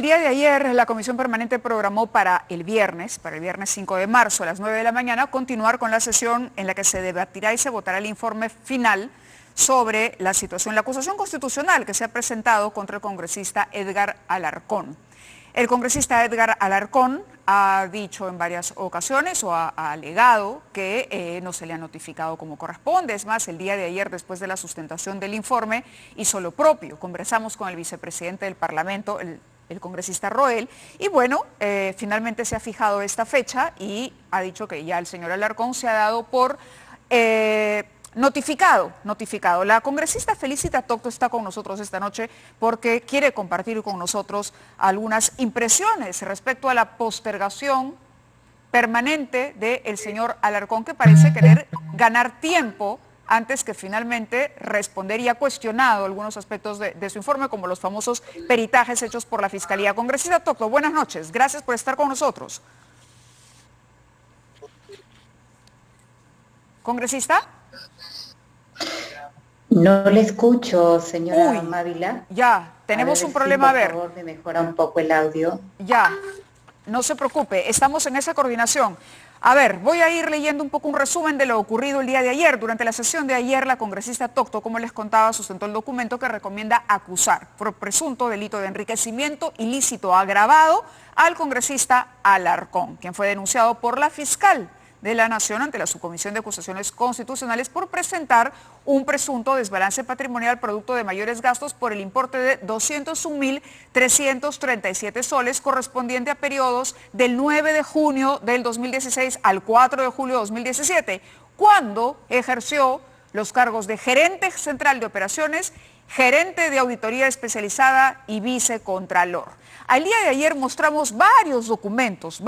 el día de ayer la Comisión Permanente programó para el viernes 5 de marzo a las 9 de la mañana, continuar con la sesión en la que se debatirá y se votará el informe final sobre la situación, la acusación constitucional que se ha presentado contra el congresista Edgar Alarcón. El congresista Edgar Alarcón ha dicho en varias ocasiones o ha alegado que no se le ha notificado como corresponde. Es más, el día de ayer, después de la sustentación del informe, hizo lo propio. Conversamos con el vicepresidente del Parlamento, el congresista Roel, y bueno, finalmente se ha fijado esta fecha y ha dicho que ya el señor Alarcón se ha dado por notificado. La congresista Felicita Tocto está con nosotros esta noche porque quiere compartir con nosotros algunas impresiones respecto a la postergación permanente del señor Alarcón, que parece querer ganar tiempo antes que finalmente responder, y ha cuestionado algunos aspectos de su informe, como los famosos peritajes hechos por la Fiscalía. Congresista Tocto, buenas noches, gracias por estar con nosotros. ¿Congresista? No le escucho, señora Mávila. Ya, tenemos un problema, a ver. Por favor, me mejora un poco el audio. Ya, no se preocupe, estamos en esa coordinación. A ver, voy a ir leyendo un poco un resumen de lo ocurrido el día de ayer. Durante la sesión de ayer, la congresista Tocto, como les contaba, sustentó el documento que recomienda acusar por presunto delito de enriquecimiento ilícito agravado al congresista Alarcón, quien fue denunciado por la fiscal de la Nación ante la Subcomisión de Acusaciones Constitucionales por presentar un presunto desbalance patrimonial producto de mayores gastos por el importe de 201.337 soles correspondiente a periodos del 9 de junio del 2016 al 4 de julio de 2017, cuando ejerció los cargos de gerente central de operaciones, gerente de auditoría especializada y vicecontralor. Al día de ayer mostramos varios documentos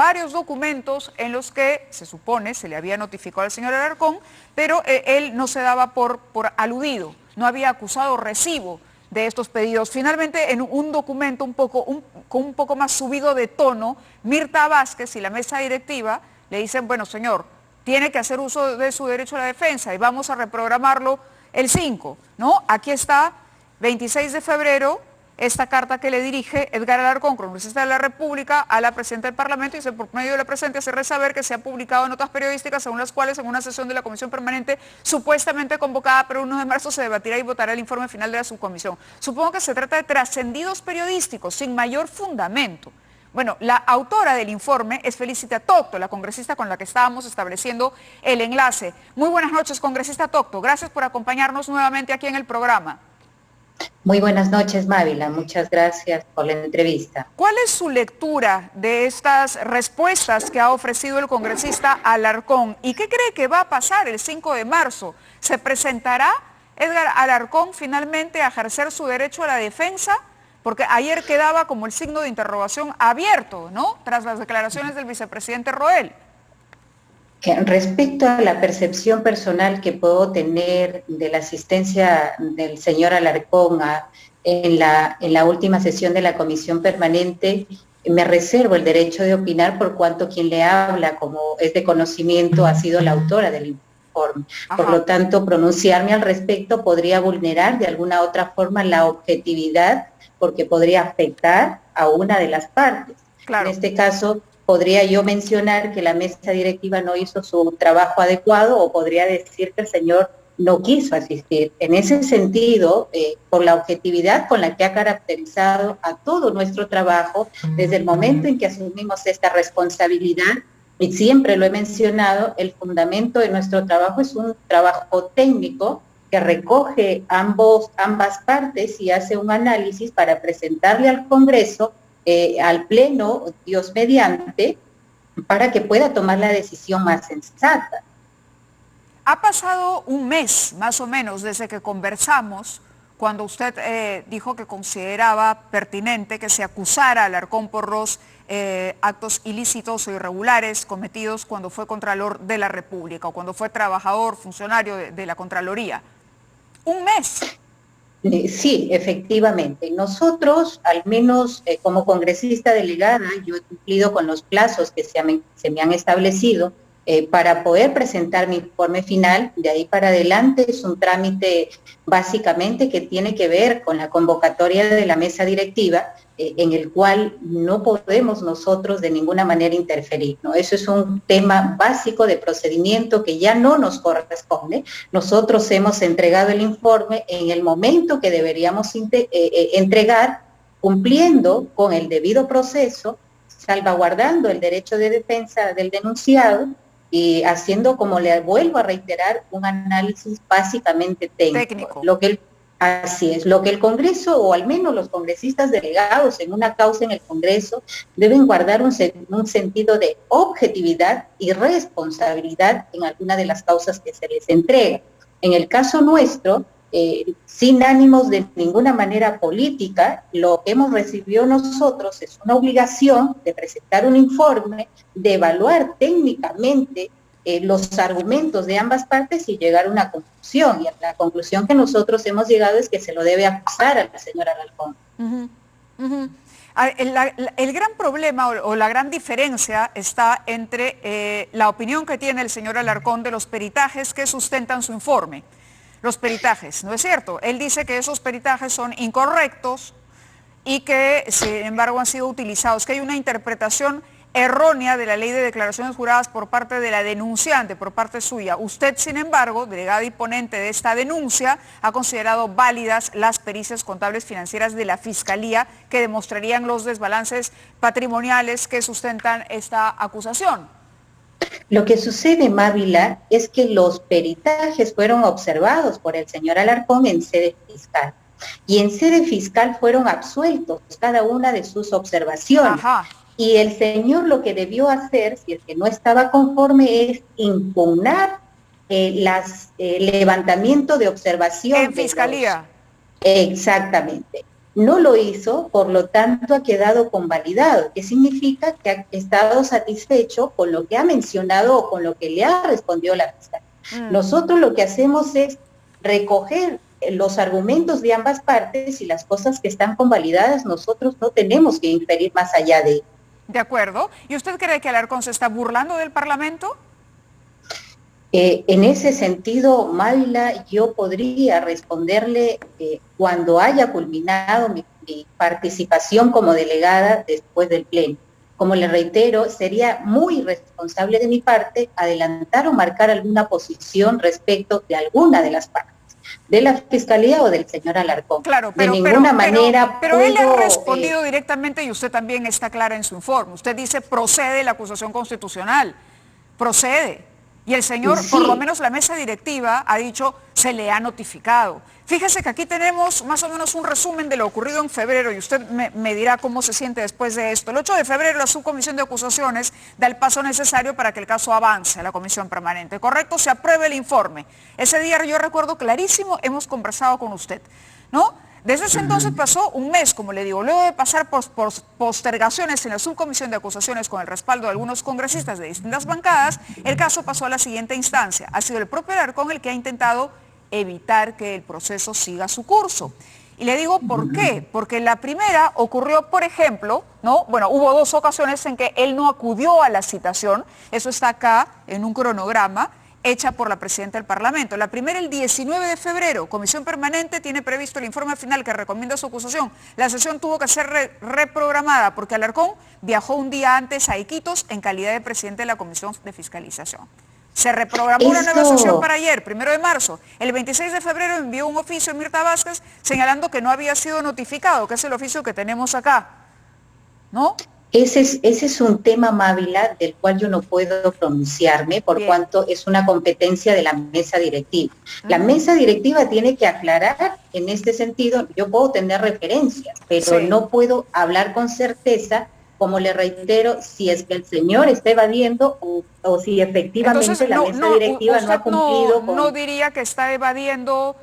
en los que se supone se le había notificado al señor Alarcón, pero él no se daba por aludido, no había acusado recibo de estos pedidos. Finalmente, en un documento con un poco más subido de tono, Mirta Vázquez y la mesa directiva le dicen, bueno señor, tiene que hacer uso de su derecho a la defensa y vamos a reprogramarlo el 5, ¿no? Aquí está, 26 de febrero, esta carta que le dirige Edgar Alarcón, congresista de la República, a la presidenta del Parlamento, y dice, por medio de la presente hacerle saber que se ha publicado notas periodísticas según las cuales en una sesión de la Comisión Permanente supuestamente convocada para el 1 de marzo se debatirá y votará el informe final de la subcomisión. Supongo que se trata de trascendidos periodísticos sin mayor fundamento. Bueno, la autora del informe es Felicita Tocto, la congresista con la que estábamos estableciendo el enlace. Muy buenas noches, congresista Tocto. Gracias por acompañarnos nuevamente aquí en el programa. Muy buenas noches, Mávila. Muchas gracias por la entrevista. ¿Cuál es su lectura de estas respuestas que ha ofrecido el congresista Alarcón? ¿Y qué cree que va a pasar el 5 de marzo? ¿Se presentará Edgar Alarcón finalmente a ejercer su derecho a la defensa? Porque ayer quedaba como el signo de interrogación abierto, ¿no? Tras las declaraciones del vicepresidente Roel. Respecto a la percepción personal que puedo tener de la asistencia del señor Alarcón en la última sesión de la Comisión Permanente, me reservo el derecho de opinar por cuanto quien le habla, como es de conocimiento, ha sido la autora del informe. Ajá. Por lo tanto, pronunciarme al respecto podría vulnerar de alguna otra forma la objetividad, porque podría afectar a una de las partes. Claro. En este caso, podría yo mencionar que la mesa directiva no hizo su trabajo adecuado, o podría decir que el señor no quiso asistir. En ese sentido, por la objetividad con la que ha caracterizado a todo nuestro trabajo, desde el momento en que asumimos esta responsabilidad, y siempre lo he mencionado, el fundamento de nuestro trabajo es un trabajo técnico que recoge ambas partes y hace un análisis para presentarle al Congreso, al Pleno, Dios mediante, para que pueda tomar la decisión más sensata. Ha pasado un mes, más o menos, desde que conversamos, cuando usted dijo que consideraba pertinente que se acusara a Alarcón por los actos ilícitos o irregulares cometidos cuando fue Contralor de la República o cuando fue trabajador, funcionario de la Contraloría. Un mes. Sí, efectivamente. Nosotros, al menos como congresista delegada, yo he cumplido con los plazos que se me han establecido para poder presentar mi informe final. De ahí para adelante es un trámite básicamente que tiene que ver con la convocatoria de la mesa directiva, en el cual no podemos nosotros de ninguna manera interferir, ¿no? Eso es un tema básico de procedimiento que ya no nos corresponde. Nosotros hemos entregado el informe en el momento que deberíamos entregar, cumpliendo con el debido proceso, salvaguardando el derecho de defensa del denunciado y haciendo, como le vuelvo a reiterar, un análisis básicamente técnico. Así es, lo que el Congreso, o al menos los congresistas delegados en una causa en el Congreso, deben guardar un sentido de objetividad y responsabilidad en alguna de las causas que se les entrega. En el caso nuestro, sin ánimos de ninguna manera política, lo que hemos recibido nosotros es una obligación de presentar un informe, de evaluar técnicamente los argumentos de ambas partes y llegar a una conclusión. Y la conclusión que nosotros hemos llegado es que se lo debe acusar a la señora Alarcón. El gran problema o la gran diferencia está entre la opinión que tiene el señor Alarcón de los peritajes que sustentan su informe. Los peritajes, ¿no es cierto? Él dice que esos peritajes son incorrectos y que, sin embargo, han sido utilizados, que hay una interpretación errónea de la ley de declaraciones juradas por parte de la denunciante, por parte suya. Usted, sin embargo, delegada y ponente de esta denuncia, ha considerado válidas las pericias contables financieras de la Fiscalía que demostrarían los desbalances patrimoniales que sustentan esta acusación. Lo que sucede, Mávila, es que los peritajes fueron observados por el señor Alarcón en sede fiscal. Y en sede fiscal fueron absueltos cada una de sus observaciones. Ajá. Y el señor lo que debió hacer, si es que no estaba conforme, es impugnar levantamiento de observación. En fiscalía. Exactamente. No lo hizo, por lo tanto ha quedado convalidado, que significa que ha estado satisfecho con lo que ha mencionado o con lo que le ha respondido la fiscalía. Nosotros lo que hacemos es recoger los argumentos de ambas partes y las cosas que están convalidadas, nosotros no tenemos que inferir más allá de ello. De acuerdo. ¿Y usted cree que Alarcón se está burlando del Parlamento? En ese sentido, Mávila, yo podría responderle cuando haya culminado mi participación como delegada después del pleno. Como le reitero, sería muy irresponsable de mi parte adelantar o marcar alguna posición respecto de alguna de las partes, de la Fiscalía o del señor Alarcón. Claro, pero, de ninguna manera pero él ha respondido directamente y usted también está clara en su informe. Usted dice, procede la acusación constitucional, procede. Y el señor, sí, por lo menos la mesa directiva ha dicho, se le ha notificado. Fíjese que aquí tenemos más o menos un resumen de lo ocurrido en febrero y usted me dirá cómo se siente después de esto. El 8 de febrero la subcomisión de acusaciones da el paso necesario para que el caso avance a la comisión permanente. ¿Correcto? Se apruebe el informe. Ese día yo recuerdo clarísimo, hemos conversado con usted, ¿no? Desde ese entonces pasó un mes, como le digo, luego de pasar por postergaciones en la subcomisión de acusaciones con el respaldo de algunos congresistas de distintas bancadas, el caso pasó a la siguiente instancia. Ha sido el propio Alarcón el que ha intentado evitar que el proceso siga su curso. Y le digo por qué, porque la primera ocurrió, por ejemplo, ¿no? Bueno, hubo 2 ocasiones en que él no acudió a la citación, eso está acá en un cronograma, hecha por la presidenta del Parlamento. La primera, el 19 de febrero, Comisión Permanente tiene previsto el informe final que recomienda su acusación. La sesión tuvo que ser reprogramada porque Alarcón viajó un día antes a Iquitos en calidad de presidente de la Comisión de Fiscalización. Se reprogramó una nueva sesión para ayer, 1 de marzo. El 26 de febrero envió un oficio a Mirta Vázquez señalando que no había sido notificado, que es el oficio que tenemos acá, ¿no? Ese es un tema, Mávila, del cual yo no puedo pronunciarme por cuanto es una competencia de la mesa directiva. La mesa directiva tiene que aclarar en este sentido. Yo puedo tener referencias, pero no puedo hablar con certeza, como le reitero, si es que el señor está evadiendo o si efectivamente entonces, la mesa directiva no ha cumplido con... No diría que está evadiendo...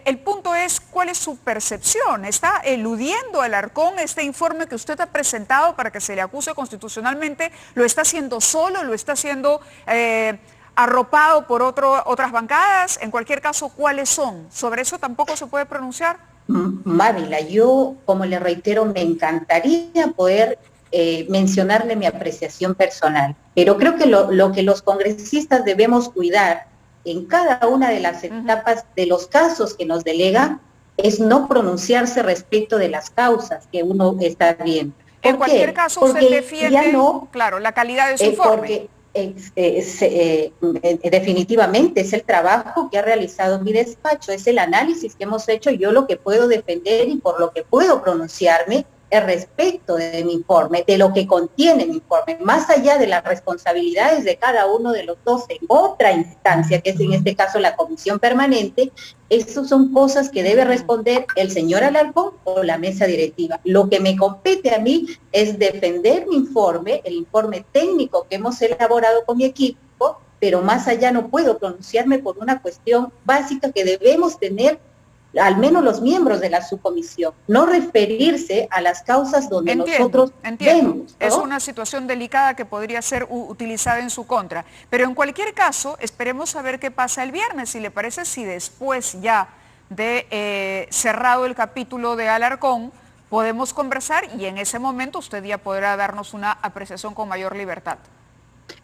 El punto es, ¿cuál es su percepción? ¿Está eludiendo Alarcón este informe que usted ha presentado para que se le acuse constitucionalmente? ¿Lo está haciendo solo? ¿Lo está haciendo arropado por otras bancadas? En cualquier caso, ¿cuáles son? ¿Sobre eso tampoco se puede pronunciar? Mávila, yo, como le reitero, me encantaría poder mencionarle mi apreciación personal, pero creo que lo que los congresistas debemos cuidar en cada una de las etapas de los casos que nos delegan es no pronunciarse respecto de las causas que uno está viendo. En cualquier caso, usted defiende, no, claro, la calidad de su informe. Porque definitivamente es el trabajo que ha realizado mi despacho, es el análisis que hemos hecho. Yo lo que puedo defender y por lo que puedo pronunciarme es respecto de mi informe, de lo que contiene mi informe, más allá de las responsabilidades de cada uno de los dos en otra instancia, que es en este caso la comisión permanente. Esas son cosas que debe responder el señor Alarcón o la mesa directiva. Lo que me compete a mí es defender mi informe, el informe técnico que hemos elaborado con mi equipo, pero más allá no puedo pronunciarme por una cuestión básica que debemos tener al menos los miembros de la subcomisión, no referirse a las causas donde nosotros vemos, ¿no? Es una situación delicada que podría ser utilizada en su contra, pero en cualquier caso, esperemos saber qué pasa el viernes, si le parece, si después ya de cerrado el capítulo de Alarcón, podemos conversar y en ese momento usted ya podrá darnos una apreciación con mayor libertad.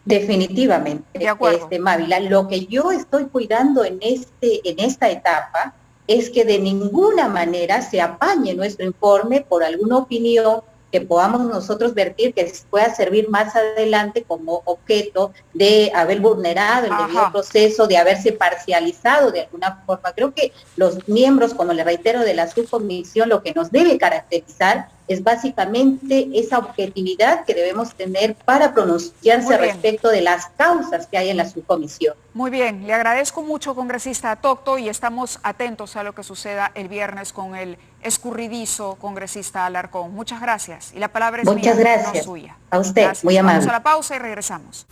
Definitivamente, de acuerdo. Mávila, lo que yo estoy cuidando en esta etapa es que de ninguna manera se apañe nuestro informe por alguna opinión que podamos nosotros vertir que pueda servir más adelante como objeto de haber vulnerado el debido proceso, de haberse parcializado de alguna forma. Creo que los miembros, como le reitero, de la subcomisión, lo que nos debe caracterizar es básicamente esa objetividad que debemos tener para pronunciarse respecto de las causas que hay en la subcomisión. Muy bien, le agradezco mucho, congresista Tocto, y estamos atentos a lo que suceda el viernes con el escurridizo congresista Alarcón. Muchas gracias. Y la palabra es mía, no suya. A usted, gracias. Muy amable. Vamos a la pausa y regresamos.